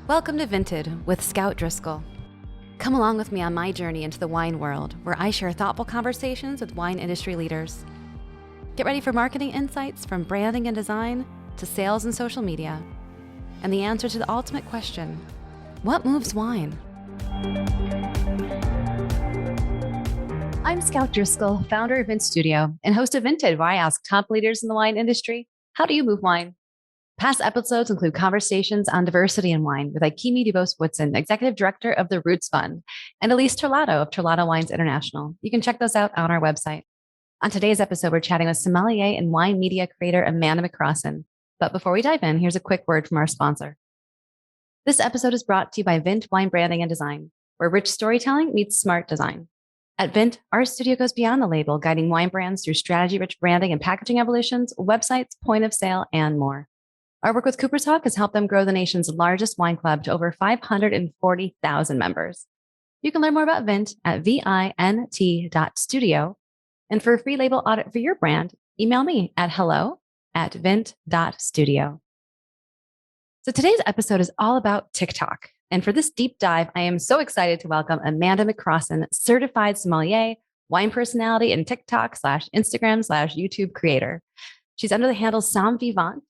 Welcome to Vinted with Scout Driscoll. Come along with me on my journey into the wine world, where I share thoughtful conversations with wine industry leaders. Get ready for marketing insights from branding and design to sales and social media, and the answer to the ultimate question: what moves wine? I'm Scout Driscoll, founder of Vint Studio and host of Vinted, where I ask top leaders in the wine industry, how do you move wine? Past episodes include conversations on diversity in wine with Ikemi DeVos-Woodson, Executive Director of the Roots Fund, and Elise Terlato of Terlato Wines International. You can check those out on our website. On today's episode, we're chatting with sommelier and wine media creator Amanda McCrossin. But before we dive in, here's a quick word from our sponsor. This episode is brought to you by Vint Wine Branding and Design, where rich storytelling meets smart design. At Vint, our studio goes beyond the label, guiding wine brands through strategy-rich branding and packaging evolutions, websites, point of sale, and more. Our work with Cooper's Hawk has helped them grow the nation's largest wine club to over 540,000 members. You can learn more about Vint at vint.studio. And for a free label audit for your brand, email me at hello@vint.studio. So today's episode is all about TikTok. And for this deep dive, I am so excited to welcome Amanda McCrossin, certified sommelier, wine personality, and TikTok/Instagram/YouTube creator. She's under the handle Somm Vivant,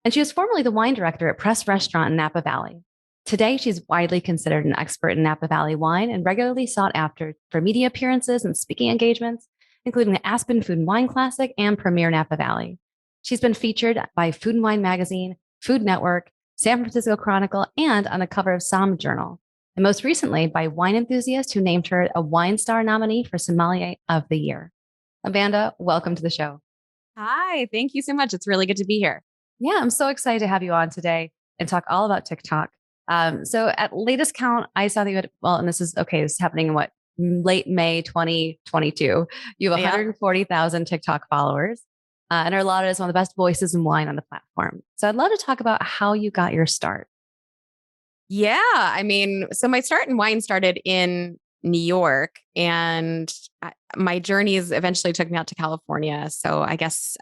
and she was formerly the wine director at Press Restaurant in Napa Valley. Today, she's widely considered an expert in Napa Valley wine and regularly sought after for media appearances and speaking engagements, including the Aspen Food and Wine Classic and Premier Napa Valley. She's been featured by Food and Wine Magazine, Food Network, San Francisco Chronicle, and on the cover of Somm Journal, and most recently by Wine Enthusiast, who named her a Wine Star nominee for Sommelier of the Year. Amanda, welcome to the show. Hi, thank you so much. It's really good to be here. Yeah, I'm so excited to have you on today and talk all about TikTok. So at latest count, I saw that you had, and this is happening in late May 2022. You have 140,000 TikTok followers and are lauded as one of the best voices in wine on the platform. So I'd love to talk about how you got your start. Yeah, so my start in wine started in New York, and my journeys eventually took me out to California. So I guess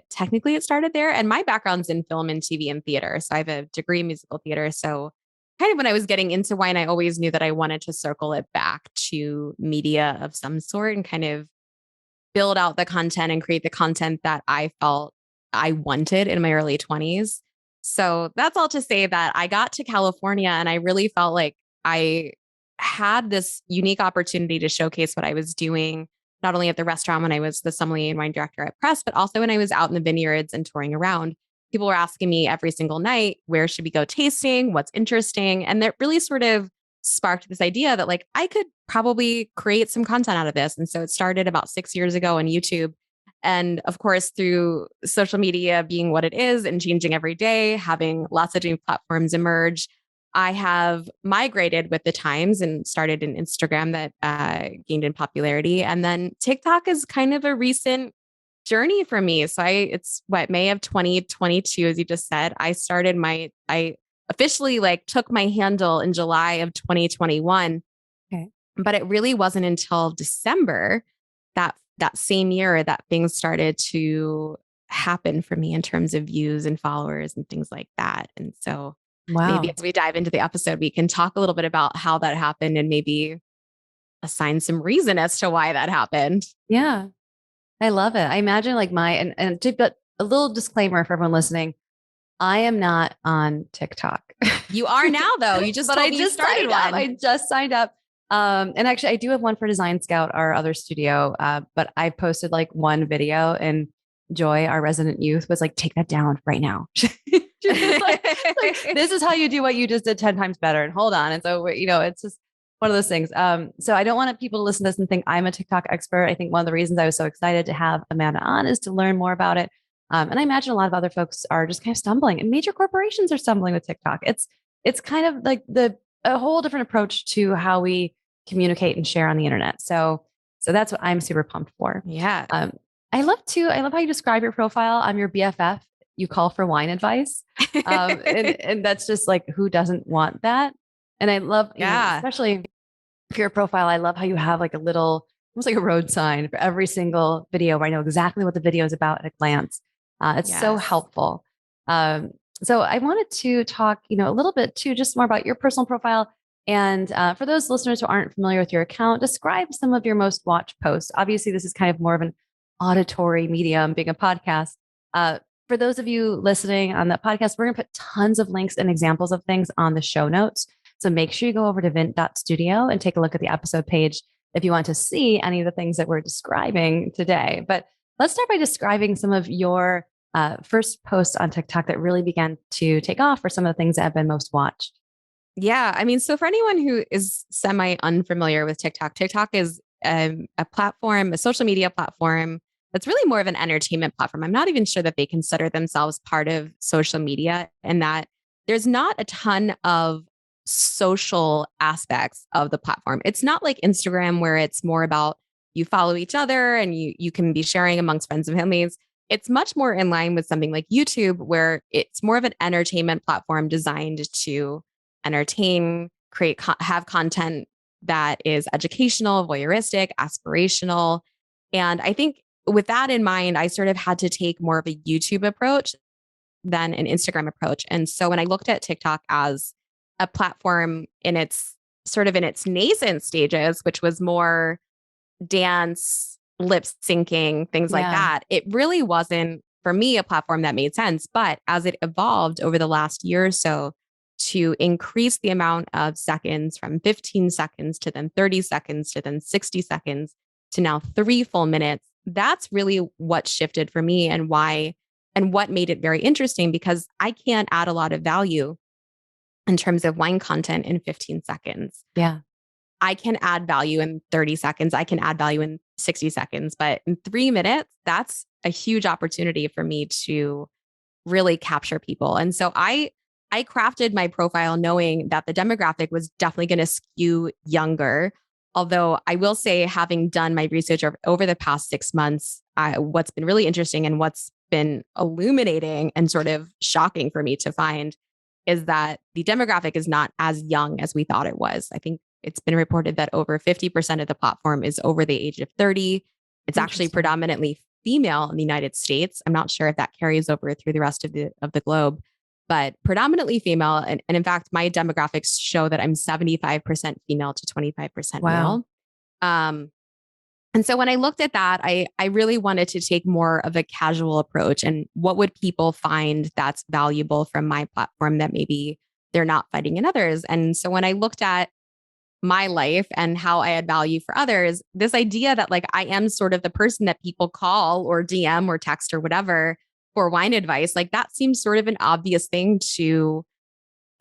technically it started there. And my background's in film and TV and theater. So I have a degree in musical theater. So kind of when I was getting into wine, I always knew that I wanted to circle it back to media of some sort and kind of build out the content and create the content that I felt I wanted in my early 20s. So that's all to say that I got to California and I really felt like I had this unique opportunity to showcase what I was doing, not only at the restaurant when I was the sommelier and wine director at Press, but also when I was out in the vineyards and touring around. People were asking me every single night, where should we go tasting? What's interesting? And that really sort of sparked this idea that like I could probably create some content out of this. And so it started about 6 years ago on YouTube. And of course, through social media being what it is and changing every day, having lots of new platforms emerge, I have migrated with the times and started an Instagram that gained in popularity. And then TikTok is kind of a recent journey for me. So it's May of 2022, as you just said, I officially took my handle in July of 2021. Okay. But it really wasn't until December that same year that things started to happen for me in terms of views and followers and things like that. And so maybe as we dive into the episode, we can talk a little bit about how that happened and maybe assign some reason as to why that happened. Yeah, I love it. I imagine but a little disclaimer for everyone listening, I am not on TikTok. You are now though. You just told me you started one. I just signed up. And actually I do have one for Design Scout, our other studio. But I posted one video and Joy, our resident youth, was like, take that down right now. This is how you do what you just did 10 times better. And hold on. And so, it's just one of those things. So I don't want people to listen to this and think I'm a TikTok expert. I think one of the reasons I was so excited to have Amanda on is to learn more about it. And I imagine a lot of other folks are just kind of stumbling, and major corporations are stumbling with TikTok. It's kind of like a whole different approach to how we communicate and share on the internet. So that's what I'm super pumped for. Yeah. I love how you describe your profile. I'm your BFF. You call for wine advice. And that's just who doesn't want that? And I love, especially for your profile, I love how you have a little, almost like a road sign for every single video where I know exactly what the video is about at a glance. It's so helpful. So I wanted to talk, a little bit too, just more about your personal profile. And for those listeners who aren't familiar with your account, describe some of your most watched posts. Obviously, this is kind of more of an auditory medium, being a podcast. For those of you listening on that podcast, we're going to put tons of links and examples of things on the show notes. So make sure you go over to vint.studio and take a look at the episode page if you want to see any of the things that we're describing today. But let's start by describing some of your first posts on TikTok that really began to take off, or some of the things that have been most watched. Yeah. I mean, so for anyone who is semi unfamiliar with TikTok, TikTok is a platform, a social media platform that's really more of an entertainment platform. I'm not even sure that they consider themselves part of social media, and that there's not a ton of social aspects of the platform. It's not like Instagram where it's more about you follow each other and you can be sharing amongst friends and families. It's much more in line with something like YouTube, where it's more of an entertainment platform designed to entertain, have content that is educational, voyeuristic, aspirational. And I think with that in mind, I sort of had to take more of a YouTube approach than an Instagram approach. And so when I looked at TikTok as a platform in its in its nascent stages, which was more dance, lip syncing, things like Yeah. that, it really wasn't for me a platform that made sense. But as it evolved over the last year or so to increase the amount of seconds from 15 seconds to then 30 seconds to then 60 seconds to now 3 full minutes, that's really what shifted for me, and why, and what made it very interesting, because I can't add a lot of value in terms of wine content in 15 seconds. Yeah. I can add value in 30 seconds. I can add value in 60 seconds, but in 3 minutes, that's a huge opportunity for me to really capture people. And so I crafted my profile knowing that the demographic was definitely going to skew younger. Although I will say, having done my research over the past 6 months, what's been really interesting and what's been illuminating and sort of shocking for me to find is that the demographic is not as young as we thought it was. I think it's been reported that over 50% of the platform is over the age of 30. It's actually predominantly female in the United States. I'm not sure if that carries over through the rest of the globe, but predominantly female. And in fact, my demographics show that I'm 75% female to 25% Wow. male. And so when I looked at that, I really wanted to take more of a casual approach, and what would people find that's valuable from my platform that maybe they're not finding in others. And so when I looked at my life and how I add value for others, this idea that like I am sort of the person that people call or DM or text or whatever for wine advice, like that seems sort of an obvious thing to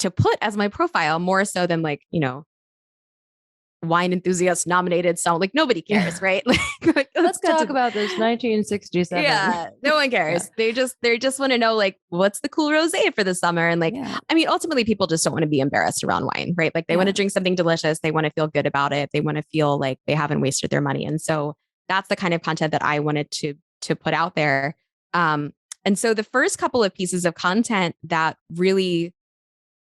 put as my profile, more so than like, wine enthusiast nominated song. Like nobody cares, right? Like Let's talk about this 1967. Yeah, no one cares. Yeah. They just want to know like what's the cool rosé for the summer. And like, Yeah. I mean, ultimately people just don't want to be embarrassed around wine, right? Like they want to drink something delicious. They want to feel good about it. They want to feel like they haven't wasted their money. And so that's the kind of content that I wanted to put out there. And so the first couple of pieces of content that really,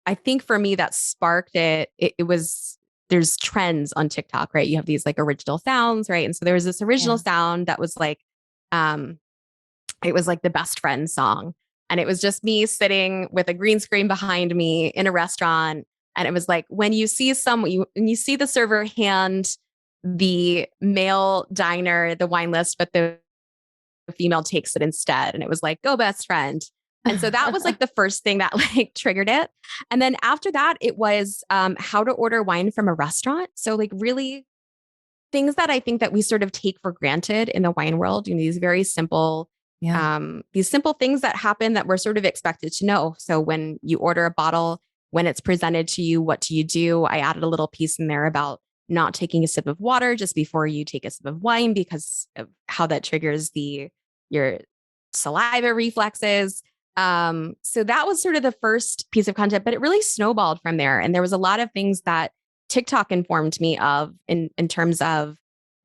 I think for me, that sparked it was, there's trends on TikTok, right? You have these like original sounds, right? And so there was this original sound that was like, it was like the best friend song. And it was just me sitting with a green screen behind me in a restaurant. And it was like, when you see when you see the server hand the male diner the wine list, but the female takes it instead. And it was like, go best friend. And so that was like the first thing that like triggered it. And then after that, it was how to order wine from a restaurant. So like really things that I think that we sort of take for granted in the wine world, these very simple, these simple things that happen that we're sort of expected to know. So when you order a bottle, when it's presented to you, what do you do? I added a little piece in there about not taking a sip of water just before you take a sip of wine, because of how that triggers your saliva reflexes. So that was sort of the first piece of content, but it really snowballed from there. And there was a lot of things that TikTok informed me of in terms of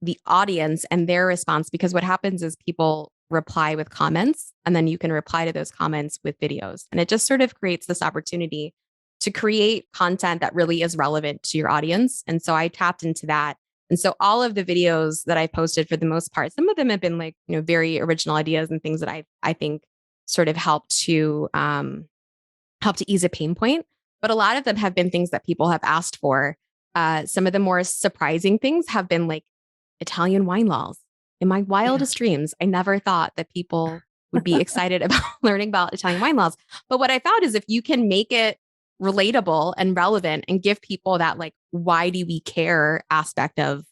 the audience and their response, because what happens is people reply with comments, and then you can reply to those comments with videos. And it just sort of creates this opportunity to create content that really is relevant to your audience. And so I tapped into that. And so all of the videos that I posted, for the most part, some of them have been like, very original ideas and things that I think sort of help to help to ease a pain point. But a lot of them have been things that people have asked for. Some of the more surprising things have been like Italian wine laws. In my wildest dreams, I never thought that people would be excited about learning about Italian wine laws. But what I found is if you can make it relatable and relevant and give people that like, why do we care aspect of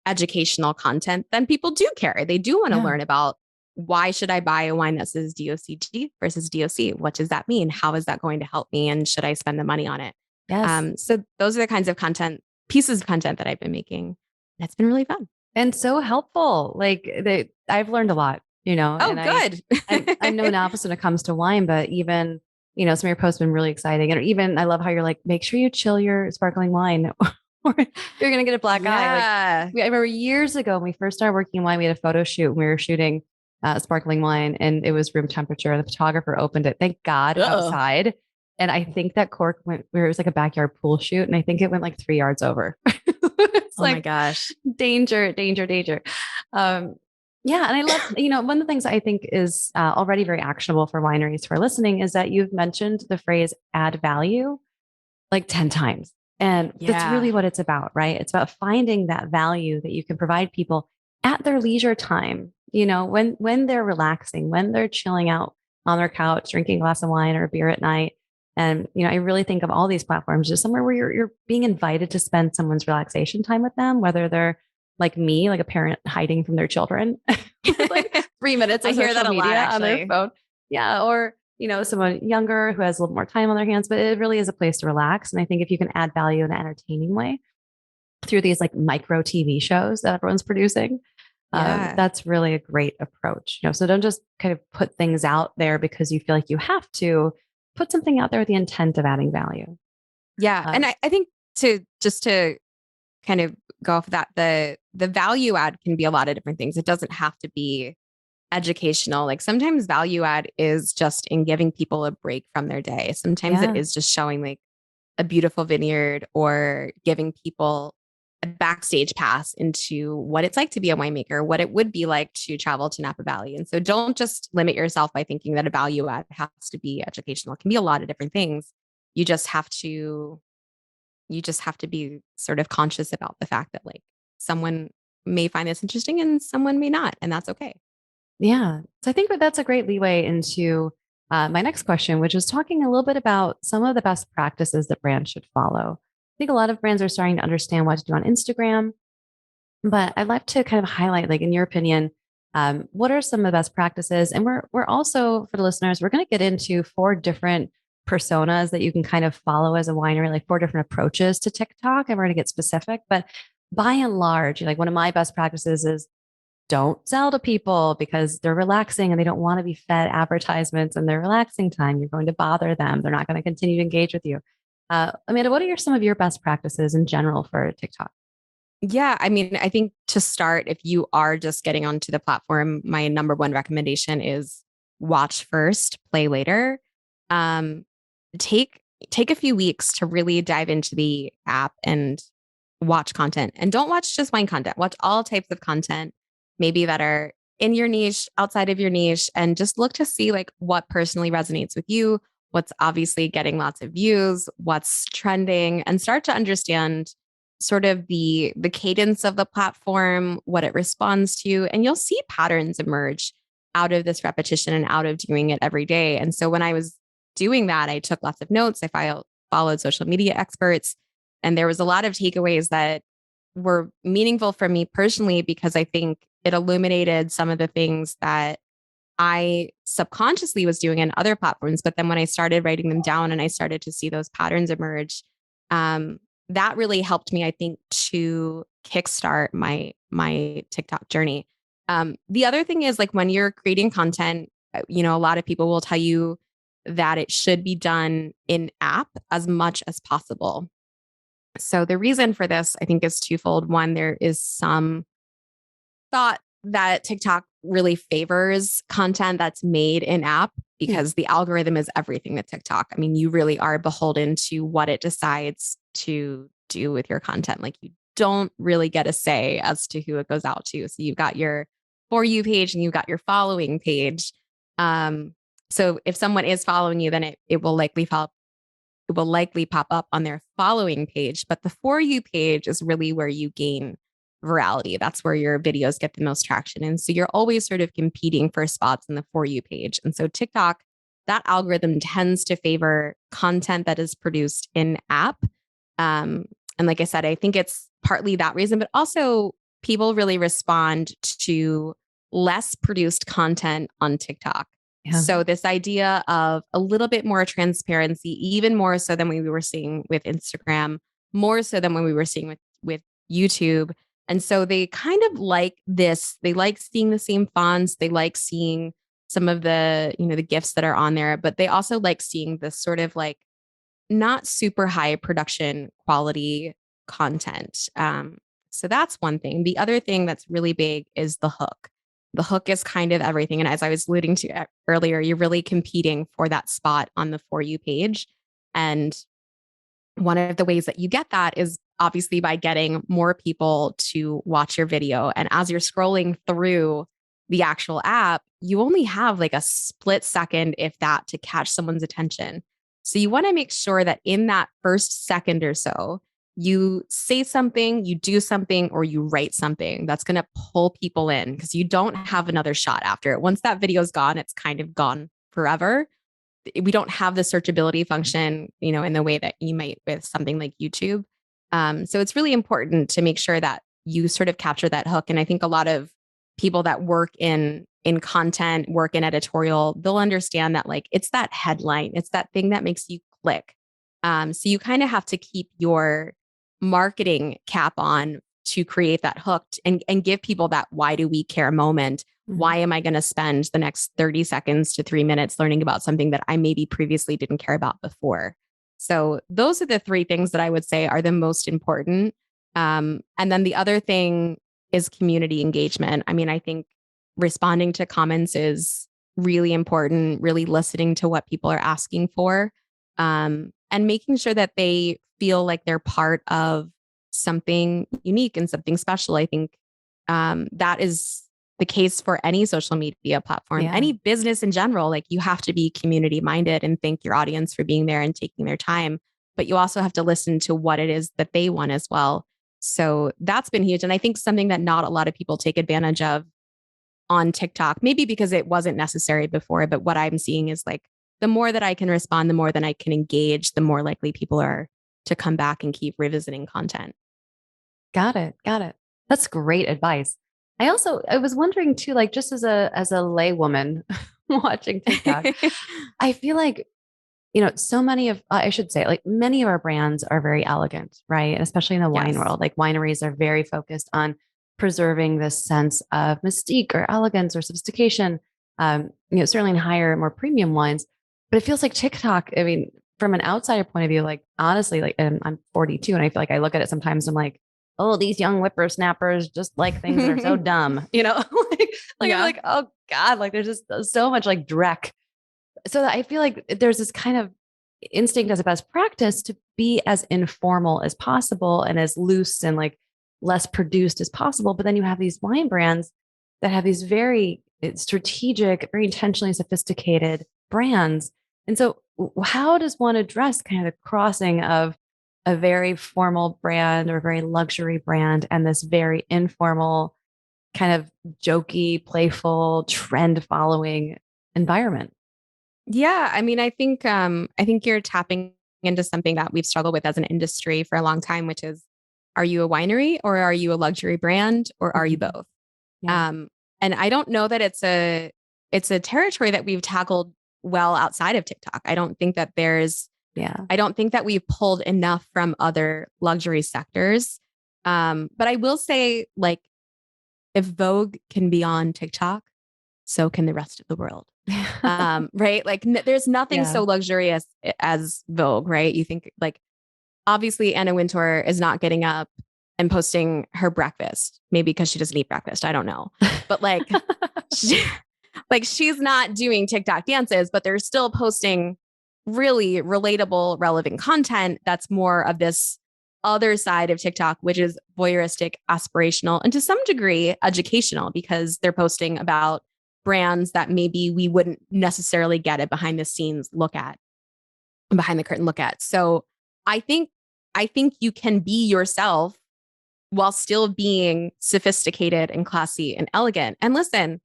educational content, then people do care. They do want to learn about why should I buy a wine that says DOCG versus DOC? What does that mean? How is that going to help me? And should I spend the money on it? Yes. So those are the kinds of pieces of content that I've been making. That's been really fun. And so helpful. I've learned a lot, Oh, and good. I'm no novice when it comes to wine, but even, some of your posts have been really exciting. And even I love how you're like, make sure you chill your sparkling wine or you're going to get a black eye. I remember years ago when we first started working in wine, we had a photo shoot and we were shooting sparkling wine and it was room temperature. And the photographer opened it, thank God, outside. And I think that cork went where it was like a backyard pool shoot. And I think it went like 3 yards over. It's my gosh. Danger, danger, danger. Yeah. And I love, one of the things I think is already very actionable for wineries who are listening is that you've mentioned the phrase add value like 10 times. And that's really what it's about, right? It's about finding that value that you can provide people at their leisure time, when they're relaxing, when they're chilling out on their couch, drinking a glass of wine or a beer at night. And, I really think of all these platforms as somewhere where you're being invited to spend someone's relaxation time with them, whether they're like me, like a parent hiding from their children, like 3 minutes of I hear that a media lot, on their phone. Yeah. Or, someone younger who has a little more time on their hands, but it really is a place to relax. And I think if you can add value in an entertaining way through these like micro TV shows that everyone's producing, that's really a great approach. So don't just kind of put things out there because you feel like you have to. Put something out there with the intent of adding value. Yeah. And I think to kind of go off of that, the value add can be a lot of different things. It doesn't have to be educational. Like sometimes value add is just in giving people a break from their day. Sometimes it is just showing like a beautiful vineyard or giving people a backstage pass into what it's like to be a winemaker, what it would be like to travel to Napa Valley. And so don't just limit yourself by thinking that a value add has to be educational. It can be a lot of different things. You just have to be sort of conscious about the fact that like someone may find this interesting and someone may not, and that's okay. Yeah. So I think that's a great leeway into my next question, which is talking a little bit about some of the best practices that brands should follow. I think a lot of brands are starting to understand what to do on Instagram, but I'd like to kind of highlight, like in your opinion, what are some of the best practices? And we're also for the listeners, we're going to get into 4 different personas that you can kind of follow as a winery, like 4 different approaches to TikTok. And we're going to get specific, but by and large, like one of my best practices is don't sell to people because they're relaxing and they don't want to be fed advertisements in their relaxing time. You're going to bother them. They're not going to continue to engage with you. Amanda, what are some of your best practices in general for TikTok? Yeah. I mean, I think to start, if you are just getting onto the platform, my number one recommendation is watch first, play later. Take a few weeks to really dive into the app and watch content. And don't watch just wine content. Watch all types of content, maybe that are in your niche, outside of your niche, and just look to see like what personally resonates with you, what's obviously getting lots of views, what's trending, and start to understand sort of the cadence of the platform, what it responds to, and you'll see patterns emerge out of this repetition and out of doing it every day. And so when I was doing that, I took lots of notes. I followed social media experts, and there was a lot of takeaways that were meaningful for me personally, because I think it illuminated some of the things that I subconsciously was doing in other platforms. But then when I started writing them down and I started to see those patterns emerge, that really helped me, I think, to kickstart my TikTok journey. The other thing is like when you're creating content, a lot of people will tell you that it should be done in app as much as possible. So the reason for this, I think, is twofold. One, there is some thought that TikTok really favors content that's made in app because the algorithm is everything with TikTok. I mean, you really are beholden to what it decides to do with your content. Like you don't really get a say as to who it goes out to. So you've got your For You page and you've got your following page. So if someone is following you, then it will likely follow, it will likely pop up on their following page. But the For You page is really where you gain virality. That's where your videos get the most traction. And so you're always sort of competing for spots in the For You page. And so TikTok, that algorithm tends to favor content that is produced in app. And like I said, I think it's partly that reason, but also people really respond to less produced content on TikTok. Yeah. So this idea of a little bit more transparency, even more so than we were seeing with Instagram, more so than when we were seeing with YouTube. And so they kind of like this. They like seeing the same fonts. They like seeing some of the, the gifts that are on there, but they also like seeing this sort of like not super high production quality content. So that's one thing. The other thing that's really big is the hook. The hook is kind of everything. And as I was alluding to earlier, you're really competing for that spot on the For You page. And one of the ways that you get that is obviously by getting more people to watch your video. And as you're scrolling through the actual app, you only have like a split second, if that, to catch someone's attention. So you want to make sure that in that first second or so, you say something, you do something, or you write something that's going to pull people in, because you don't have another shot after it. Once that video's gone, it's kind of gone forever. We don't have the searchability function, in the way that you might with something like YouTube. So it's really important to make sure that you sort of capture that hook. And I think a lot of people that work in content, work in editorial, they'll understand that, like, it's that headline, it's that thing that makes you click. So you kind of have to keep your marketing cap on to create that hook and give people that why do we care moment. Why am I going to spend the next 30 seconds to 3 minutes learning about something that I maybe previously didn't care about before? So those are the three things that I would say are the most important. And then the other thing is community engagement. I mean, I think responding to comments is really important, really listening to what people are asking for, and making sure that they feel like they're part of something unique and something special. I think that is the case for any social media platform, any business in general. Like, you have to be community minded and thank your audience for being there and taking their time, but you also have to listen to what it is that they want as well. So that's been huge. And I think something that not a lot of people take advantage of on TikTok, maybe because it wasn't necessary before, but what I'm seeing is, like, the more that I can respond, the more that I can engage, the more likely people are to come back and keep revisiting content. Got it. Got it. That's great advice. I was wondering too, like, just as a lay woman watching TikTok, I feel like, so many of, I should say, like, many of our brands are very elegant, right? And especially in the wine Yes. world, like, wineries are very focused on preserving this sense of mystique or elegance or sophistication, certainly in higher, more premium wines. But it feels like TikTok, I mean, from an outsider point of view, like, honestly, like, and I'm 42 and I feel like I look at it sometimes, I'm like, oh, these young whippersnappers just like things that are so dumb, like, I'm like, oh God, like, there's just so much like dreck. So that I feel like there's this kind of instinct as a best practice to be as informal as possible and as loose and like less produced as possible. But then you have these wine brands that have these very strategic, very intentionally sophisticated brands. And so, how does one address kind of the crossing of a very formal brand or very luxury brand and this very informal, kind of jokey, playful, trend following environment? Yeah, I mean, I think you're tapping into something that we've struggled with as an industry for a long time, which is, are you a winery or are you a luxury brand, or are you both? Yeah. And I don't know that it's a territory that we've tackled well outside of TikTok. I don't think that we've pulled enough from other luxury sectors. But I will say, like, if Vogue can be on TikTok, so can the rest of the world. Right? Like, there's nothing so luxurious as Vogue, right? You think, like, obviously Anna Wintour is not getting up and posting her breakfast, maybe because she doesn't eat breakfast. I don't know. But like, she's not doing TikTok dances, but they're still posting really relatable, relevant content that's more of this other side of TikTok, which is voyeuristic, aspirational, and to some degree educational, because they're posting about brands that maybe we wouldn't necessarily get a behind the scenes look at, behind the curtain look at. So I think you can be yourself while still being sophisticated and classy and elegant. And listen,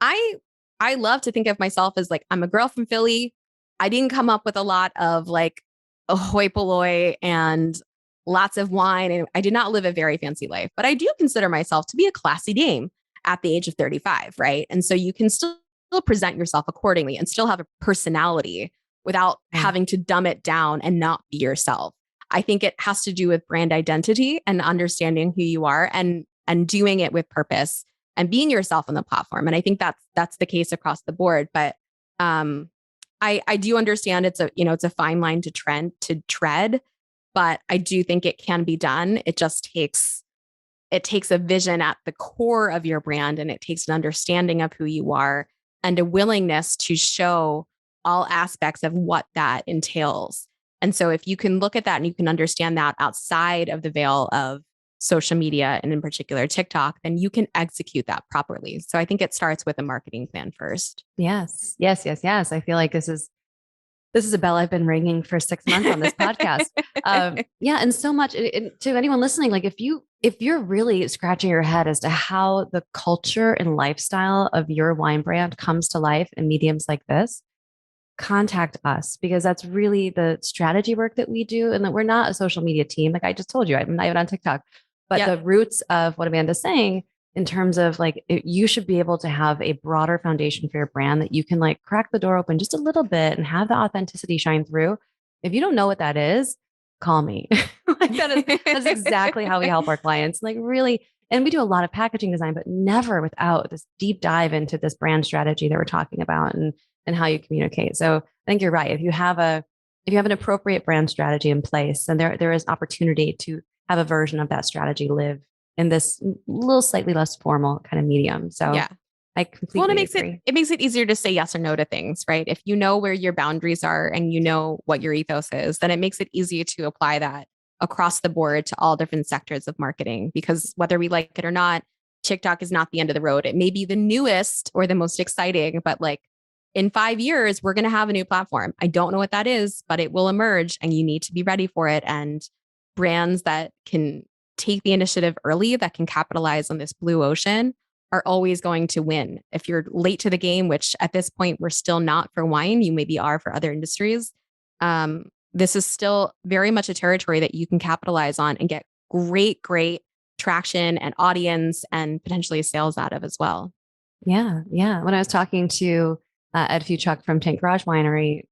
I I love to think of myself as like, I'm a girl from Philly. I didn't come up with a lot of like a hoi polloi and lots of wine. And I did not live a very fancy life, but I do consider myself to be a classy dame at the age of 35, right? And so you can still present yourself accordingly and still have a personality without having to dumb it down and not be yourself. I think it has to do with brand identity and understanding who you are and doing it with purpose and being yourself on the platform. And I think that's the case across the board. But I do understand it's a fine line to tread, but I do think it can be done. It just takes a vision at the core of your brand, and it takes an understanding of who you are and a willingness to show all aspects of what that entails. And so if you can look at that and you can understand that outside of the veil of social media and in particular TikTok, then you can execute that properly. So I think it starts with a marketing plan first. Yes. I feel like this is a bell I've been ringing for 6 months on this podcast. Yeah. And so much to anyone listening, like if you're really scratching your head as to how the culture and lifestyle of your wine brand comes to life in mediums like this, contact us, because that's really the strategy work that we do. And that we're not a social media team. Like I just told you, I'm not even on TikTok, but the roots of what Amanda's saying in terms of like, you should be able to have a broader foundation for your brand that you can like crack the door open just a little bit and have the authenticity shine through. If you don't know what that is, call me. Like that's exactly how we help our clients. Like really, and we do a lot of packaging design, but never without this deep dive into this brand strategy that we're talking about and how you communicate. So I think you're right. If you have an appropriate brand strategy in place, then there is opportunity to have a version of that strategy live in this little slightly less formal kind of medium. So yeah, I completely agree. It makes it easier to say yes or no to things, right? If you know where your boundaries are and you know what your ethos is, then it makes it easy to apply that across the board to all different sectors of marketing, because whether we like it or not, TikTok is not the end of the road. It may be the newest or the most exciting, but like in 5 years, we're going to have a new platform. I don't know what that is, but it will emerge and you need to be ready for it. And brands that can take the initiative early, that can capitalize on this blue ocean, are always going to win. If you're late to the game, which at this point we're still not for wine, you maybe are for other industries. This is still very much a territory that you can capitalize on and get great traction and audience and potentially sales out of as well. Yeah. When I was talking to Ed Fuchuk from Tank Garage Winery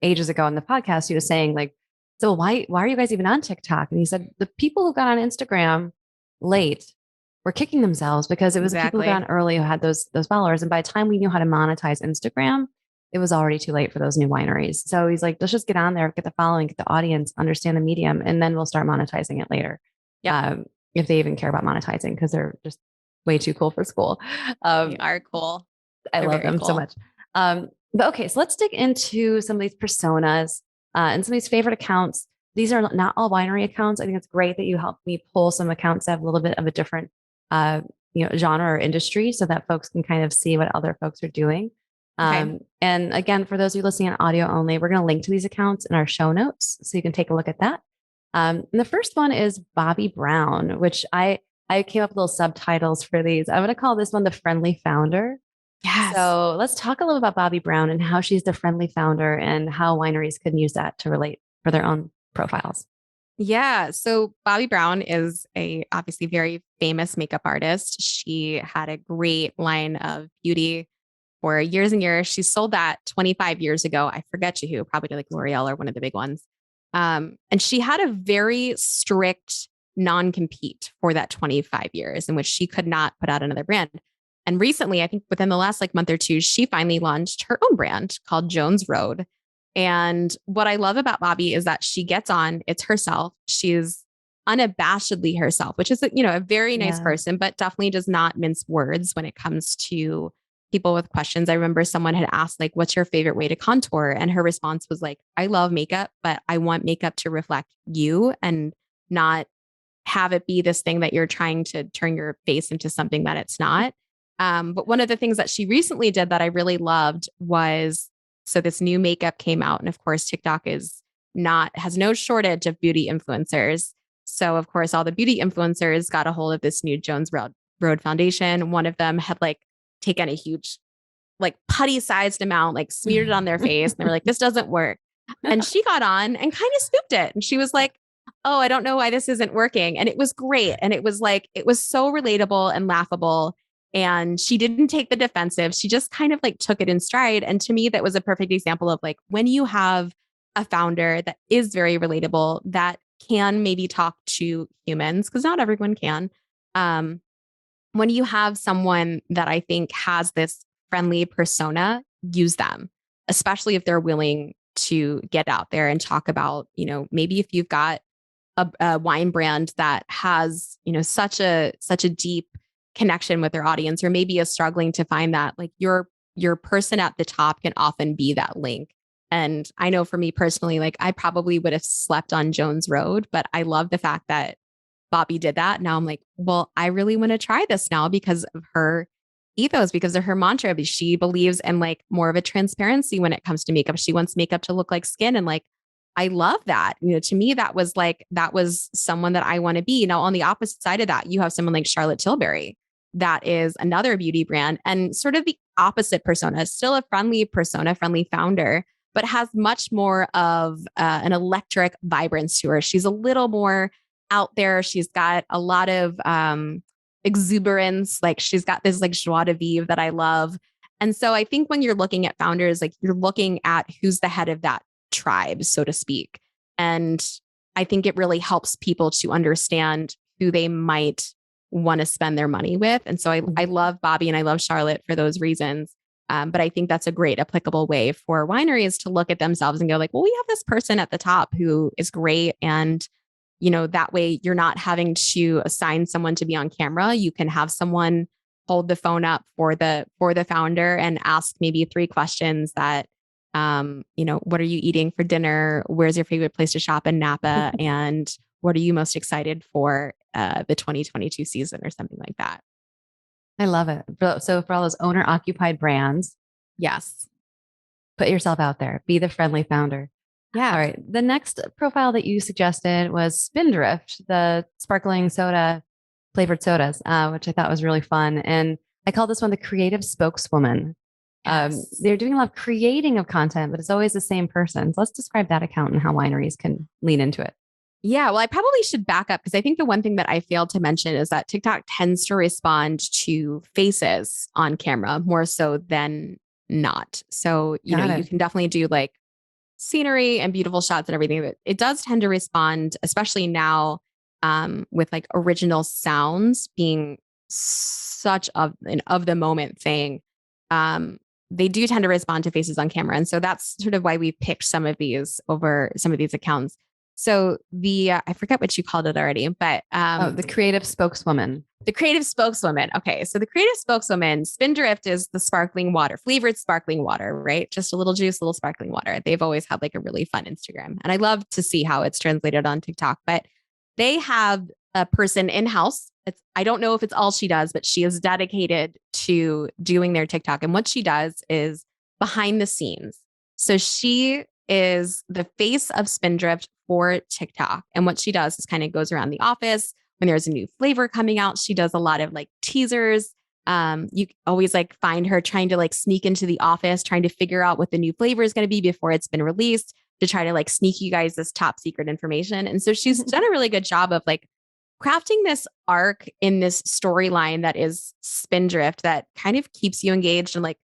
ages ago on the podcast, he was saying like, so why are you guys even on TikTok? And he said, the people who got on Instagram late were kicking themselves because it was the people who got on early who had those followers. And by the time we knew how to monetize Instagram, it was already too late for those new wineries. So he's like, let's just get on there, get the following, get the audience, understand the medium, and then we'll start monetizing it later. Yeah. If they even care about monetizing, because they're just way too cool for school. They are cool. I love them so much. But okay, so let's dig into some of these personas and some of these favorite accounts. These are not all winery accounts. I think it's great that you helped me pull some accounts that have a little bit of a different, genre or industry, so that folks can kind of see what other folks are doing. And again, for those of you listening on audio only, we're going to link to these accounts in our show notes, so you can take a look at that. And the first one is Bobbi Brown, which I came up with little subtitles for these. I'm going to call this one the Friendly Founder. Yes. So let's talk a little about Bobbi Brown and how she's the friendly founder and how wineries can use that to relate for their own profiles. Yeah. So Bobbi Brown is a obviously very famous makeup artist. She had a great line of beauty for years and years. She sold that 25 years ago. I forget to who, probably to like L'Oreal or one of the big ones. And she had a very strict non-compete for that 25 years in which she could not put out another brand. And recently, I think within the last like month or two, she finally launched her own brand called Jones Road. And what I love about Bobbi is that she gets on, it's herself. She's unabashedly herself, which is, a very nice person, but definitely does not mince words when it comes to people with questions. I remember someone had asked, like, what's your favorite way to contour? And her response was like, I love makeup, but I want makeup to reflect you and not have it be this thing that you're trying to turn your face into something that it's not. But one of the things that she recently did that I really loved was, so this new makeup came out. And of course, TikTok has no shortage of beauty influencers. So of course, all the beauty influencers got a hold of this new Jones Road foundation. One of them had like taken a huge, like putty sized amount, like smeared it on their face. And they were like, this doesn't work. And she got on and kind of spooked it. And she was like, oh, I don't know why this isn't working. And it was great. And it was like, it was so relatable and laughable. And she didn't take the defensive. She just kind of like took it in stride. And to me, that was a perfect example of like when you have a founder that is very relatable, that can maybe talk to humans, because not everyone can. Um, when you have someone that I think has this friendly persona, use them, especially if they're willing to get out there and talk about, maybe if you've got a wine brand that has, such a deep connection with their audience, or maybe is struggling to find that, like your person at the top can often be that link. And I know for me personally, like I probably would have slept on Jones Road, but I love the fact that Bobby did that. Now I'm like, well, I really want to try this now because of her ethos, because of her mantra. But she believes in like more of a transparency when it comes to makeup. She wants makeup to look like skin. And like, I love that. To me, that was someone that I want to be. Now, on the opposite side of that, you have someone like Charlotte Tilbury, that is another beauty brand and sort of the opposite persona, still a friendly persona, friendly founder, but has much more of an electric vibrance to her. She's a little more out there. She's got a lot of exuberance. Like she's got this like joie de vivre that I love. And so I think when you're looking at founders, like you're looking at who's the head of that tribe, so to speak. And I think it really helps people to understand who they might want to spend their money with. And so I love Bobby and I love Charlotte for those reasons. But I think that's a great applicable way for wineries to look at themselves and go like, well, we have this person at the top who is great. And, that way you're not having to assign someone to be on camera. You can have someone hold the phone up for the founder and ask maybe 3 questions that, what are you eating for dinner? Where's your favorite place to shop in Napa? And what are you most excited for the 2022 season or something like that? I love it. So for all those owner occupied brands, Yes. put yourself out there, be the friendly founder. Yeah. All right. The next profile that you suggested was Spindrift, the sparkling soda, flavored sodas, which I thought was really fun. And I call this one the creative spokeswoman. Yes. They're doing a lot of creating of content, but it's always the same person. So let's describe that account and how wineries can lean into it. Yeah, well, I probably should back up because I think the one thing that I failed to mention is that TikTok tends to respond to faces on camera more so than not. So, you can definitely do like scenery and beautiful shots and everything, but it does tend to respond, especially now with like original sounds being such an of the moment thing. They do tend to respond to faces on camera. And so that's sort of why we picked some of these over some of these accounts. So I forget what you called it already, but the creative spokeswoman. The creative spokeswoman. Okay. So the creative spokeswoman, Spindrift is the sparkling water, flavored sparkling water, right? Just a little juice, little sparkling water. They've always had like a really fun Instagram. And I love to see how it's translated on TikTok, but they have a person in-house. I don't know if it's all she does, but she is dedicated to doing their TikTok. And what she does is behind the scenes. So she is the face of Spindrift for TikTok. And what she does is kind of goes around the office. When there's a new flavor coming out, she does a lot of like teasers. You always like find her trying to like sneak into the office, trying to figure out what the new flavor is going to be before it's been released, to try to like sneak you guys this top secret information. And so she's done a really good job of like crafting this arc in this storyline that is Spindrift that kind of keeps you engaged and like,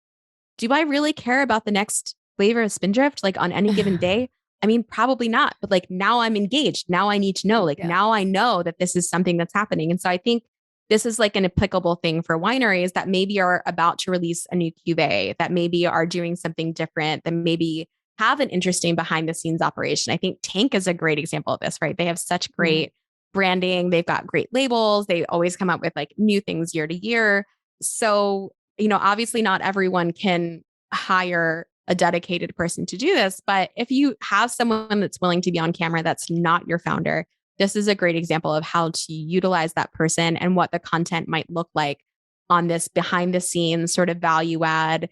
do I really care about the next flavor of Spindrift like on any given day? I mean, probably not, but like now I'm engaged. Now I need to know, like now I know that this is something that's happening. And so I think this is like an applicable thing for wineries that maybe are about to release a new cuvee, that maybe are doing something different, that maybe have an interesting behind the scenes operation. I think Tank is a great example of this, right? They have such great branding. They've got great labels. They always come up with like new things year to year. So, obviously not everyone can hire a dedicated person to do this. But if you have someone that's willing to be on camera, that's not your founder, this is a great example of how to utilize that person and what the content might look like on this behind the scenes sort of value add,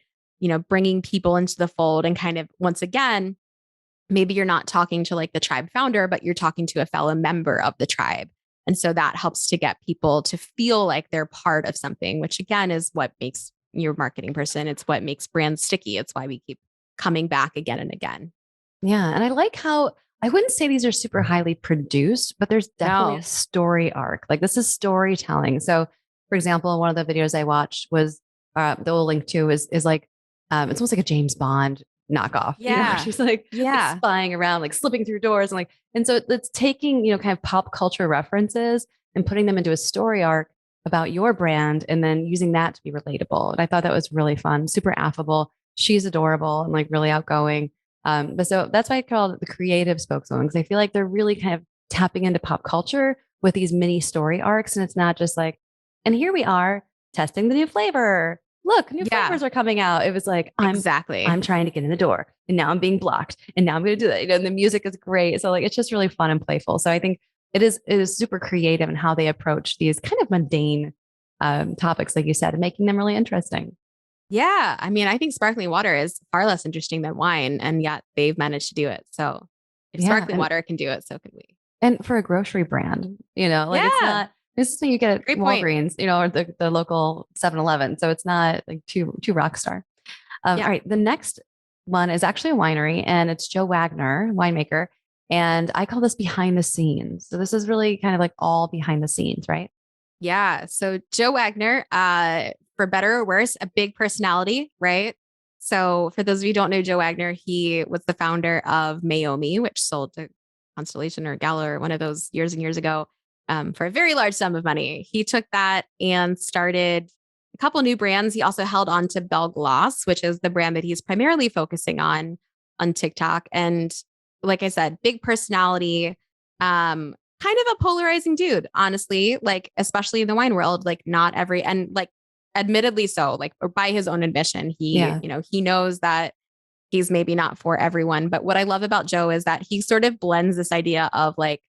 bringing people into the fold and kind of, once again, maybe you're not talking to like the tribe founder, but you're talking to a fellow member of the tribe. And so that helps to get people to feel like they're part of something, which again is what makes your marketing person. It's what makes brands sticky. It's why we keep coming back again and again. Yeah. And I like how I wouldn't say these are super highly produced, but there's definitely a story arc. Like this is storytelling. So, for example, one of the videos I watched was that we'll link to is like it's almost like a James Bond knockoff. Yeah. She's like, yeah, spying around, like slipping through doors, and like, and so it's taking kind of pop culture references and putting them into a story arc about your brand, and then using that to be relatable. And I thought that was really fun, super affable. She's adorable and like really outgoing. But so that's why I call it the creative spokeswoman, because I feel like they're really kind of tapping into pop culture with these mini story arcs. And it's not just like, and here we are testing the new flavor. Look, new flavors are coming out. It was like, I'm trying to get in the door and now I'm being blocked and now I'm going to do that. And the music is great. So like, it's just really fun and playful. So I think it is super creative in how they approach these kind of mundane topics, like you said, and making them really interesting. Yeah. I mean, I think sparkling water is far less interesting than wine, and yet they've managed to do it. So if sparkling water can do it, so can we. And for a grocery brand, like it's not, this is something you get at Walgreens, or the local 7-Eleven. So it's not like too rock star. All right. The next one is actually a winery, and it's Joe Wagner, winemaker. And I call this behind the scenes. So this is really kind of like all behind the scenes, right? Yeah. So Joe Wagner, for better or worse, a big personality, right? So for those of you who don't know Joe Wagner, he was the founder of Mayomi, which sold to Constellation or Gallo or one of those years and years ago for a very large sum of money. He took that and started a couple new brands. He also held on to Belle Gloss, which is the brand that he's primarily focusing on TikTok. And like I said, big personality, kind of a polarizing dude, honestly, like, especially in the wine world, like not every, and like, admittedly so, like, or by his own admission, he knows that he's maybe not for everyone. But what I love about Joe is that he sort of blends this idea of like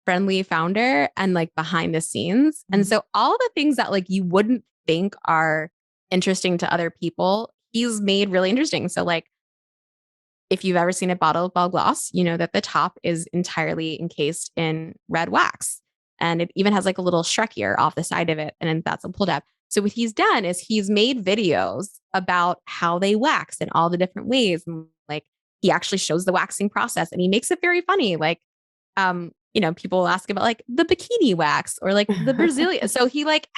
friendly founder and like behind the scenes. Mm-hmm. And so all the things that like you wouldn't think are interesting to other people, he's made really interesting. So like, if you've ever seen a bottle of Belle Gloss, you know that the top is entirely encased in red wax. And it even has like a little Shrek ear off the side of it. And that's a pull tab. So what he's done is he's made videos about how they wax in all the different ways. And like, he actually shows the waxing process and he makes it very funny. Like, people will ask about like the bikini wax or like the Brazilian. So he like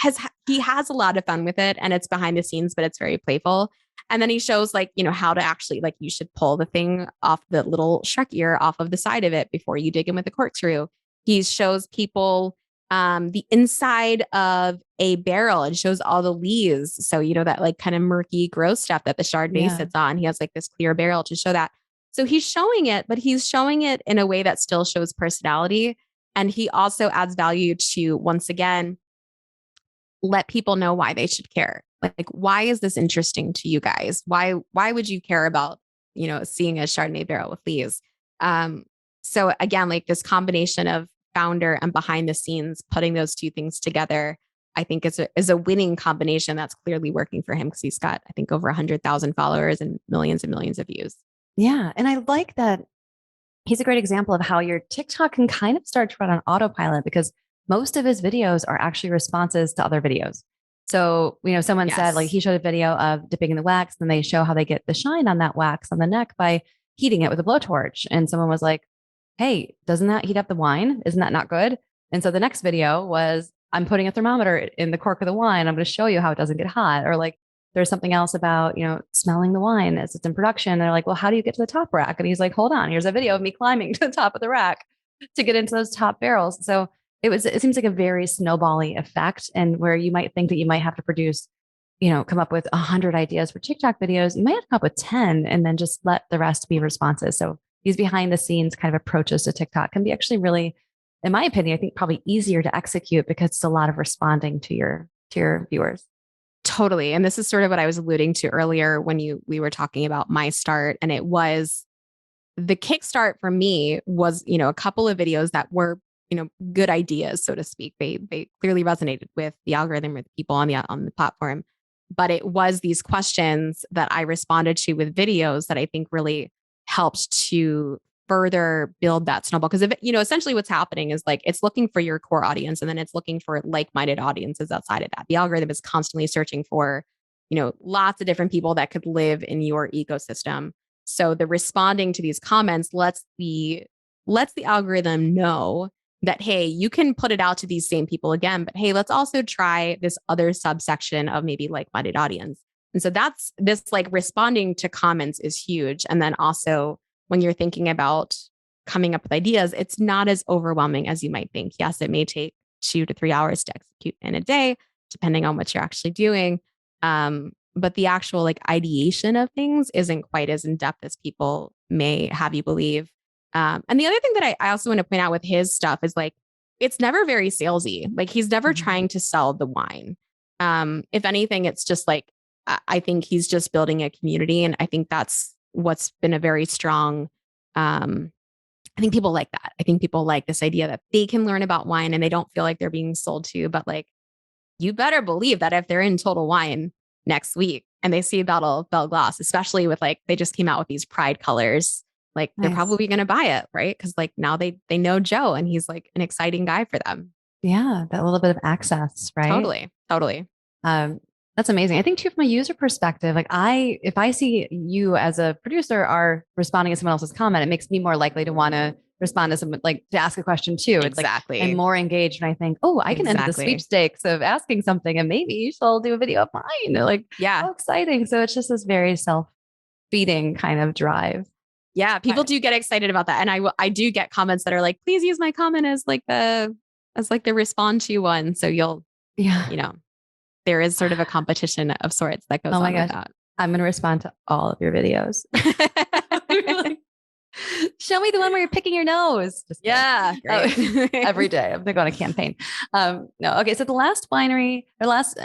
he has a lot of fun with it, and it's behind the scenes, but it's very playful. And then he shows like, how to actually like, you should pull the thing off, the little Shrek ear off of the side of it before you dig in with a corkscrew. He shows people the inside of a barrel and shows all the lees. So, that like kind of murky, gross stuff that the Chardonnay sits on. He has like this clear barrel to show that. So he's showing it, but he's showing it in a way that still shows personality. And he also adds value to, once again, let people know why they should care. Like, why is this interesting to you guys? Why would you care about, seeing a Chardonnay barrel with lees? So again, like this combination of founder and behind the scenes, putting those two things together, I think is a winning combination that's clearly working for him, because he's got, I think, over 100,000 followers and millions of views. Yeah. And I like that he's a great example of how your TikTok can kind of start to run on autopilot, because most of his videos are actually responses to other videos. So, someone said like he showed a video of dipping in the wax, and they show how they get the shine on that wax on the neck by heating it with a blowtorch. And someone was like, hey, doesn't that heat up the wine? Isn't that not good? And so the next video was, I'm putting a thermometer in the cork of the wine. I'm going to show you how it doesn't get hot. Or like, there's something else about, smelling the wine as it's in production. And they're like, well, how do you get to the top rack? And he's like, hold on, here's a video of me climbing to the top of the rack to get into those top barrels. So it seems like a very snowbally effect. And where you might think that you might have to produce, come up with 100 ideas for TikTok videos, you might have to come up with 10 and then just let the rest be responses. So these behind the scenes kind of approaches to TikTok can be actually really, in my opinion, I think probably easier to execute, because it's a lot of responding to your viewers. Totally. And this is sort of what I was alluding to earlier when we were talking about my start. And it was the kickstart for me was, a couple of videos that were good ideas, so to speak. They clearly resonated with the algorithm or the people on the platform. But it was these questions that I responded to with videos that I think really helped to further build that snowball. Because if essentially what's happening is like it's looking for your core audience and then it's looking for like-minded audiences outside of that. The algorithm is constantly searching for, lots of different people that could live in your ecosystem. So the responding to these comments lets the algorithm know that, hey, you can put it out to these same people again, but hey, let's also try this other subsection of maybe like-minded audience. And so that's this, like, responding to comments is huge. And then also when you're thinking about coming up with ideas, it's not as overwhelming as you might think. Yes, it may take 2 to 3 hours to execute in a day, depending on what you're actually doing. But the actual like ideation of things isn't quite as in depth as people may have you believe. And the other thing that I also want to point out with his stuff is like, it's never very salesy. Like he's never trying to sell the wine. If anything, it's just like, I think he's just building a community. And I think that's what's been a very strong, I think people like that. I think people like this idea that they can learn about wine and they don't feel like they're being sold to, but like, you better believe that if they're in Total Wine next week and they see a bottle of Belle Glace, especially with like, they just came out with these pride colors, like they're probably going to buy it, right? Because like now they know Joe and he's like an exciting guy for them. Yeah, that little bit of access, right? Totally. That's amazing. I think too, from a user perspective, like if I see you as a producer are responding to someone else's comment, it makes me more likely to want to respond to someone, like to ask a question too. It's exactly. Like I'm more engaged when I think, oh, I can enter the sweepstakes of asking something and maybe she'll do a video of mine. Like, yeah, how exciting. So it's just this very self-feeding kind of drive. Yeah, people do get excited about that. And I do get comments that are like, please use my comment as like the respond to one. So there is sort of a competition of sorts that goes on with that. I'm going to respond to all of your videos. Show me the one where you're picking your nose. Yeah. Great. Every day. I'm going to go on a campaign. No. Okay. So the last winery or last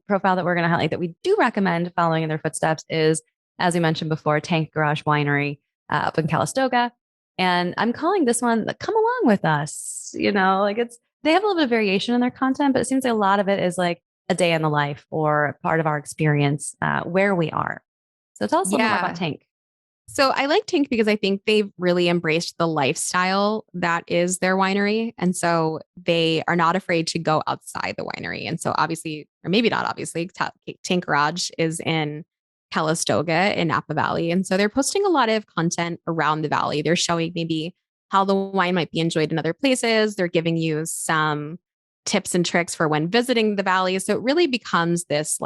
profile that we're going to highlight that we do recommend following in their footsteps is, as we mentioned before, Tank Garage Winery up in Calistoga. And I'm calling this one Come Along With Us. They have a little bit of variation in their content, but it seems like a lot of it is like a day in the life or part of our experience where we are. So tell us a little more about Tank. So I like Tank because I think they've really embraced the lifestyle that is their winery. And so they are not afraid to go outside the winery. And so obviously, or maybe not obviously, Tank Garage is in Calistoga in Napa Valley. And so they're posting a lot of content around the valley. They're showing maybe how the wine might be enjoyed in other places. They're giving you some tips and tricks for when visiting the valley. So it really becomes this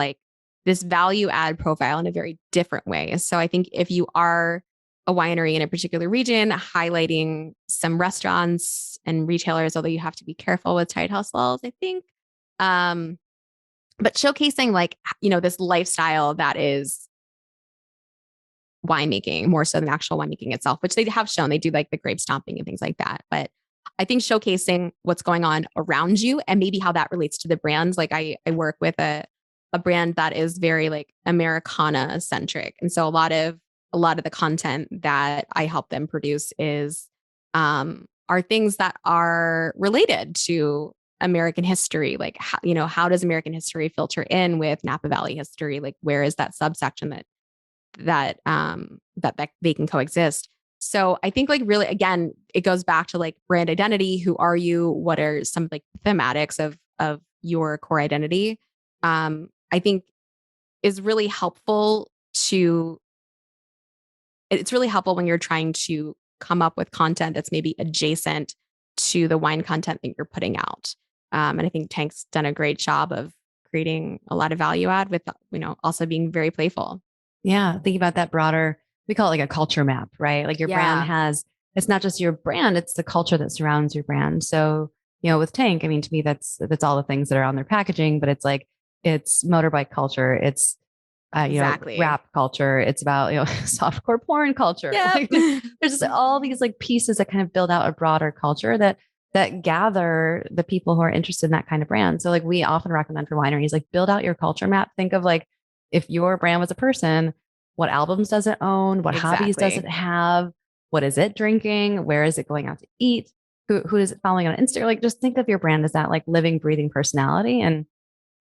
value add profile in a very different way. So I think if you are a winery in a particular region, highlighting some restaurants and retailers, although you have to be careful with tight house laws, I think, but showcasing this lifestyle that is winemaking more so than actual winemaking itself, which they have shown. They do like the grape stomping and things like that. But I think showcasing what's going on around you and maybe how that relates to the brands. Like I work with a brand that is very like Americana centric. And so a lot of the content that I help them produce is are things that are related to American history. Like how does American history filter in with Napa Valley history? Like where is that subsection that they can coexist? So I think like really, again, it goes back to like brand identity. Who are you? What are some like thematics of your core identity? I think is really helpful it's really helpful when you're trying to come up with content that's maybe adjacent to the wine content that you're putting out. And I think Tank's done a great job of creating a lot of value add with, also being very playful. Yeah. Thinking about that broader, we call it like a culture map, right? Like your brand it's not just your brand, it's the culture that surrounds your brand. So, with Tank, I mean, to me, that's all the things that are on their packaging, but it's like, it's motorbike culture. It's, rap culture. It's about, softcore porn culture. Yeah. Like, there's just all these like pieces that kind of build out a broader culture that gather the people who are interested in that kind of brand. So like we often recommend for wineries, like build out your culture map. Think of like, if your brand was a person, what albums does it own? What hobbies does it have? What is it drinking? Where is it going out to eat? who is following on Instagram. Like just think of your brand as that like living, breathing personality. And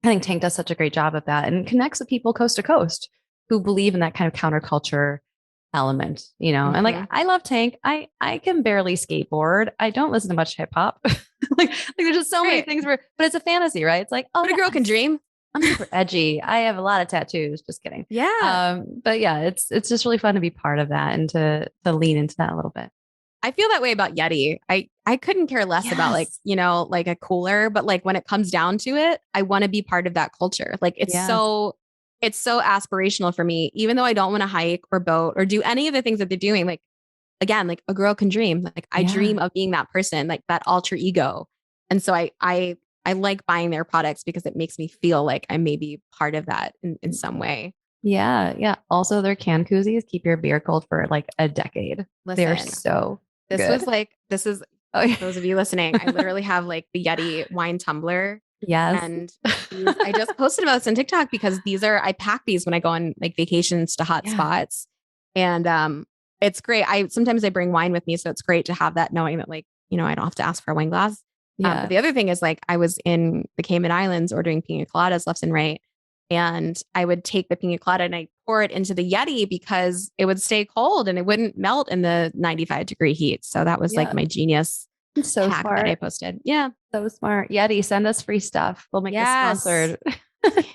I think Tank does such a great job of that and connects with people coast to coast who believe in that kind of counterculture element, you know. And like Mm-hmm. I love Tank. I can barely skateboard. I don't listen to much hip hop. like there's just so many Right. things where, but it's a fantasy, right? It's like, oh But a yeah, girl can dream. I'm super edgy. I have a lot of tattoos. Just kidding. Yeah. But yeah, it's just really fun to be part of that and to lean into that a little bit. I feel that way about Yeti. I couldn't care less about like, Yes. you know, like a cooler, but like when it comes down to it, I want to be part of that culture. Like Yes. it's so aspirational for me, even though I don't want to hike or boat or do any of the things that they're doing. Like again, like a girl can dream. Like I Yeah. dream of being that person, like that alter ego. And so I like buying their products because it makes me feel like I may be part of that in some way. Yeah. Yeah. Also, their can koozies keep your beer cold for like a decade. They're Listen, so good. this is Oh, yeah. those of you listening. I literally have like the Yeti wine tumbler. Yes. And I just posted about this on TikTok because I pack these when I go on like vacations to hot Yeah. spots. And it's great. Sometimes I bring wine with me. So it's great to have that knowing that like, you know, I don't have to ask for a wine glass. But Yeah. the other thing is like I was in the Cayman Islands ordering pina coladas left and right. And I would take the pina colada and I pour it into the Yeti because it would stay cold and it wouldn't melt in the 95-degree heat. So that was like Yeah. my genius So hack that I smart. posted. Yeah. So smart. Yeti, send us free stuff. We'll make this Yes. sponsored.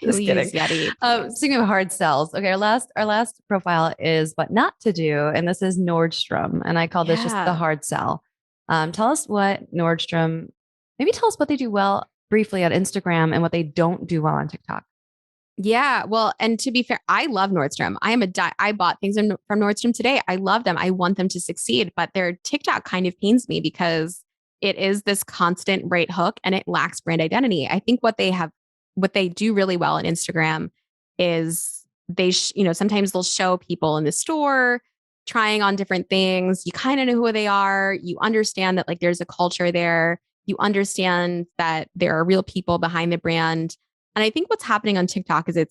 Just kidding. Please, Yeti, please. Speaking of hard sells, okay, our last profile is what not to do, and this is Nordstrom, and I call this just the Yeah. hard sell. Tell us what Nordstrom. Maybe tell us what they do well briefly on Instagram and what they don't do well on TikTok. Yeah. Well, and to be fair, I love Nordstrom. I bought things from Nordstrom today. I love them. I want them to succeed, but their TikTok kind of pains me because it is this constant right hook and it lacks brand identity. I think what they do really well on Instagram is sometimes they'll show people in the store trying on different things. You kind of know who they are. You understand that like there's a culture there. You understand that there are real people behind the brand. And I think what's happening on TikTok is they're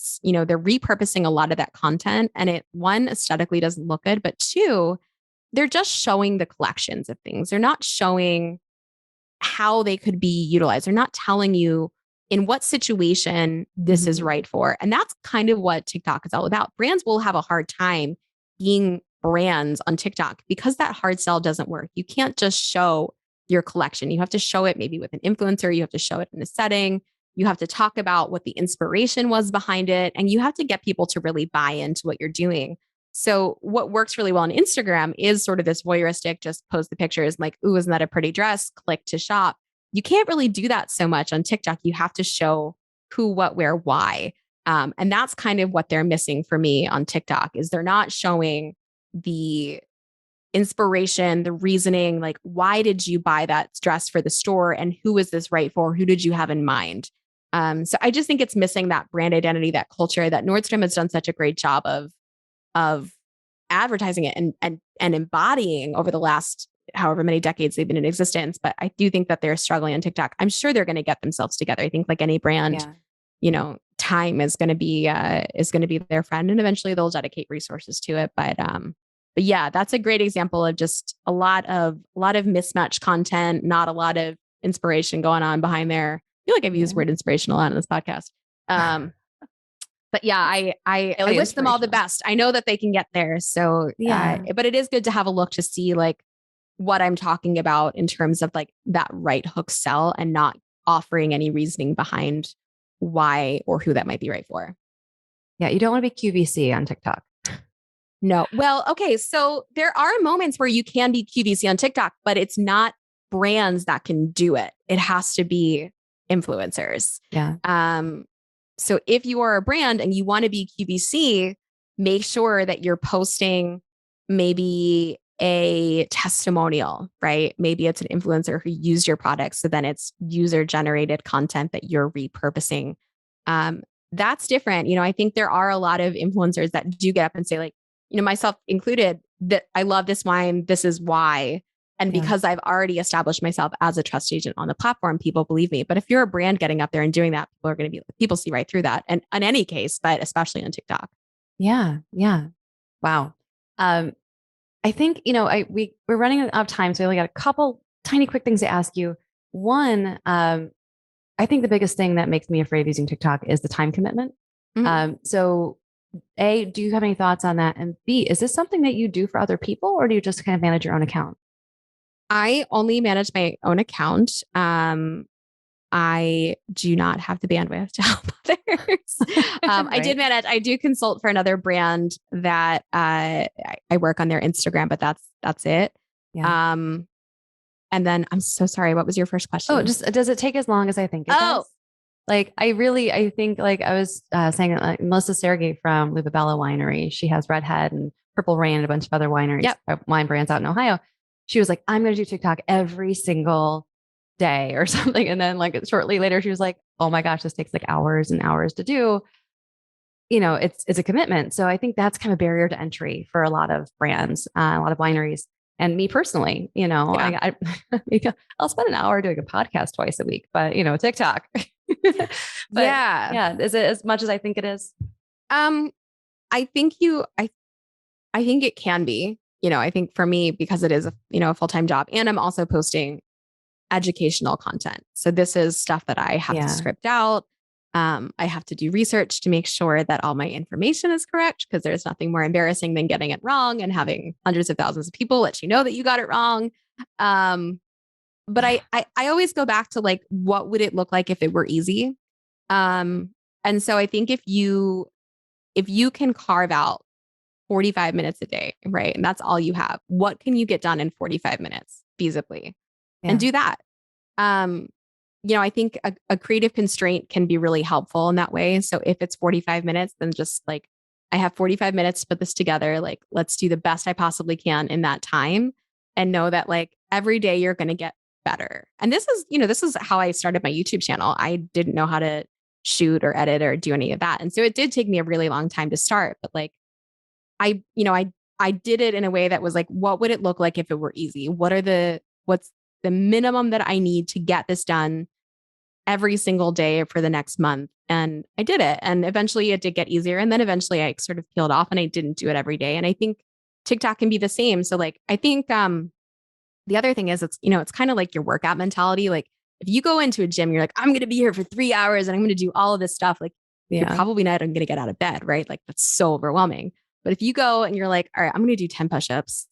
repurposing a lot of that content and it, one, aesthetically doesn't look good, but two, they're just showing the collections of things. They're not showing how they could be utilized. They're not telling you in what situation this is right for. And that's kind of what TikTok is all about. Brands will have a hard time being brands on TikTok because that hard sell doesn't work. You can't just show your collection. You have to show it maybe with an influencer. You have to show it in a setting. You have to talk about what the inspiration was behind it. And you have to get people to really buy into what you're doing. So what works really well on Instagram is sort of this voyeuristic, just post the pictures like, ooh, isn't that a pretty dress? Click to shop. You can't really do that so much on TikTok. You have to show who, what, where, why. And that's kind of what they're missing for me on TikTok is they're not showing the inspiration, the reasoning, like why did you buy that dress for the store and who is this right for? Who did you have in mind? So I just think it's missing that brand identity, that culture that Nordstrom has done such a great job of advertising it and embodying over the last however many decades they've been in existence. But I do think that they're struggling on TikTok. I'm sure they're going to get themselves together. I think like any brand, time is going to be their friend, and eventually they'll dedicate resources to it. But yeah, that's a great example of just a lot of mismatched content, not a lot of inspiration going on behind there. I feel like I've used the word inspiration a lot in this podcast. But yeah, I wish them all the best. I know that they can get there. So but it is good to have a look to see like what I'm talking about in terms of like that right hook sell and not offering any reasoning behind why or who that might be right for. Yeah, you don't want to be QVC on TikTok. No. Well, okay. So there are moments where you can be QVC on TikTok, but it's not brands that can do it. It has to be influencers. Yeah. So if you are a brand and you want to be QVC, make sure that you're posting maybe a testimonial, right? Maybe it's an influencer who used your product. So then it's user generated content that you're repurposing. That's different. I think there are a lot of influencers that do get up and say like, myself included, that I love this wine. This is why. And because I've already established myself as a trust agent on the platform, people believe me. But if you're a brand getting up there and doing that, people see right through that. And in any case, but especially on TikTok. Yeah. Yeah. Wow. I think, we're running out of time. So we only got a couple tiny quick things to ask you. One, I think the biggest thing that makes me afraid of using TikTok is the time commitment. So A, do you have any thoughts on that? And B, is this something that you do for other people or do you just kind of manage your own account? I only manage my own account. I do not have the bandwidth to help others. Right. I do consult for another brand that I work on their Instagram, but that's it. Yeah. And then I'm so sorry. What was your first Oh, question? just does it take as long as I think it Oh, does? Like I think like I was saying, like Melissa Sergey from Lubabella Winery, she has Redhead and Purple Rain and a bunch of other wineries, yep. wine brands out in Ohio. She was like, I'm going to do TikTok every single day or something. And then like shortly later, she was like, oh my gosh, this takes like hours and hours to do. It's a commitment. So I think that's kind of a barrier to entry for a lot of brands, a lot of wineries. And me personally, Yeah. I'll spend an hour doing a podcast twice a week, but TikTok. But Yeah. yeah, is it as much as I think it is? I think I think it can be, I think for me, because it is a full-time job, and I'm also posting educational content. So this is stuff that I have to script out. I have to do research to make sure that all my information is correct, because there's nothing more embarrassing than getting it wrong and having hundreds of thousands of people let you know that you got it wrong. But I always go back to like, what would it look like if it were easy? And so I think if you can carve out 45 minutes a day, right? And that's all you have. What can you get done in 45 minutes feasibly? And do that. I think a creative constraint can be really helpful in that way. So if it's 45 minutes, then just like, I have 45 minutes to put this together. Like, let's do the best I possibly can in that time, and know that like every day you're going to get better. And this is how I started my YouTube channel. I didn't know how to shoot or edit or do any of that. And so it did take me a really long time to start, but like, I did it in a way that was like, what would it look like if it were easy? What's the minimum that I need to get this done every single day for the next month? And I did it. And eventually it did get easier. And then eventually I sort of peeled off and I didn't do it every day. And I think TikTok can be the same. So like, I think the other thing is it's kind of like your workout mentality. Like if you go into a gym, you're like, I'm going to be here for 3 hours and I'm going to do all of this stuff. Like you're probably not going to get out of bed, right? Like that's so overwhelming. But if you go and you're like, all right, I'm going to do 10 push-ups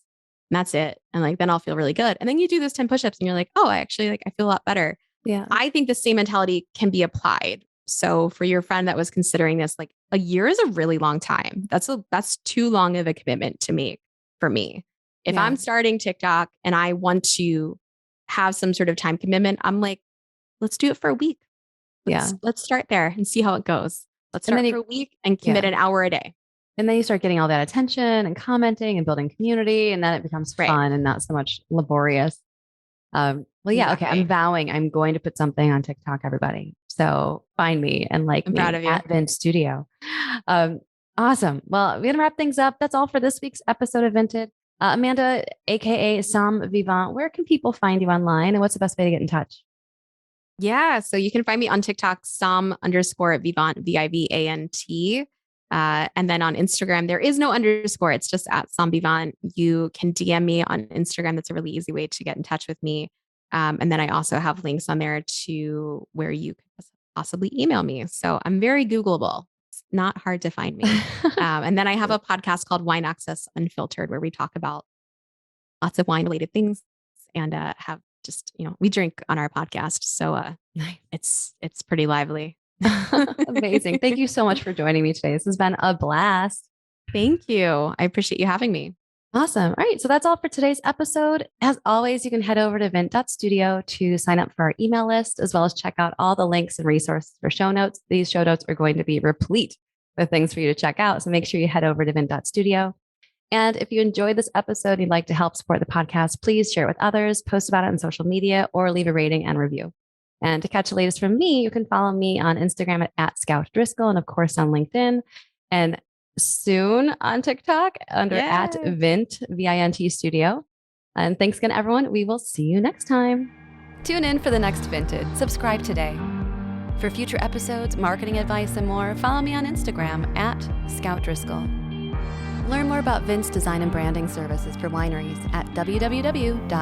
and that's it. And like, then I'll feel really good. And then you do those 10 push-ups and you're like, oh, I feel a lot better. Yeah. I think the same mentality can be applied. So for your friend that was considering this, like a year is a really long time. That's too long of a commitment to make for me. If I'm starting TikTok and I want to have some sort of time commitment, I'm like, let's do it for a week. Let's start there and see how it goes. Let's start for a week and commit an hour a day. And then you start getting all that attention and commenting and building community. And then it becomes fun and not so much laborious. Okay. I'm vowing I'm going to put something on TikTok, everybody. So find me and like I'm me proud of you. at Vint Studio. Awesome. Well, we're going to wrap things up. That's all for this week's episode of Vinted. Amanda, AKA Sam Vivant, where can people find you online and what's the best way to get in touch? Yeah. So you can find me on TikTok, Sam_Vivant, VIVANT. And then on Instagram, there is no underscore. It's just at Sam Vivant. You can DM me on Instagram. That's a really easy way to get in touch with me. And then I also have links on there to where you could possibly email me. So I'm very Googleable. It's not hard to find me. And then I have a podcast called Wine Access Unfiltered, where we talk about lots of wine related things and have just, we drink on our podcast. So it's pretty lively. Amazing. Thank you so much for joining me today. This has been a blast. Thank you. I appreciate you having me. Awesome. All right. So that's all for today's episode. As always, you can head over to vint.studio to sign up for our email list, as well as check out all the links and resources for show notes. These show notes are going to be replete with things for you to check out. So make sure you head over to vint.studio. And if you enjoyed this episode and you'd like to help support the podcast, please share it with others, post about it on social media, or leave a rating and review. And to catch the latest from me, you can follow me on Instagram at Scout Driscoll and of course on LinkedIn and soon on TikTok under at Vint, VINT Studio. And thanks again, everyone. We will see you next time. Tune in for the next Vinted. Subscribe today. For future episodes, marketing advice, and more, follow me on Instagram at Scout Driscoll. Learn more about Vint's design and branding services for wineries at www.vint.studio.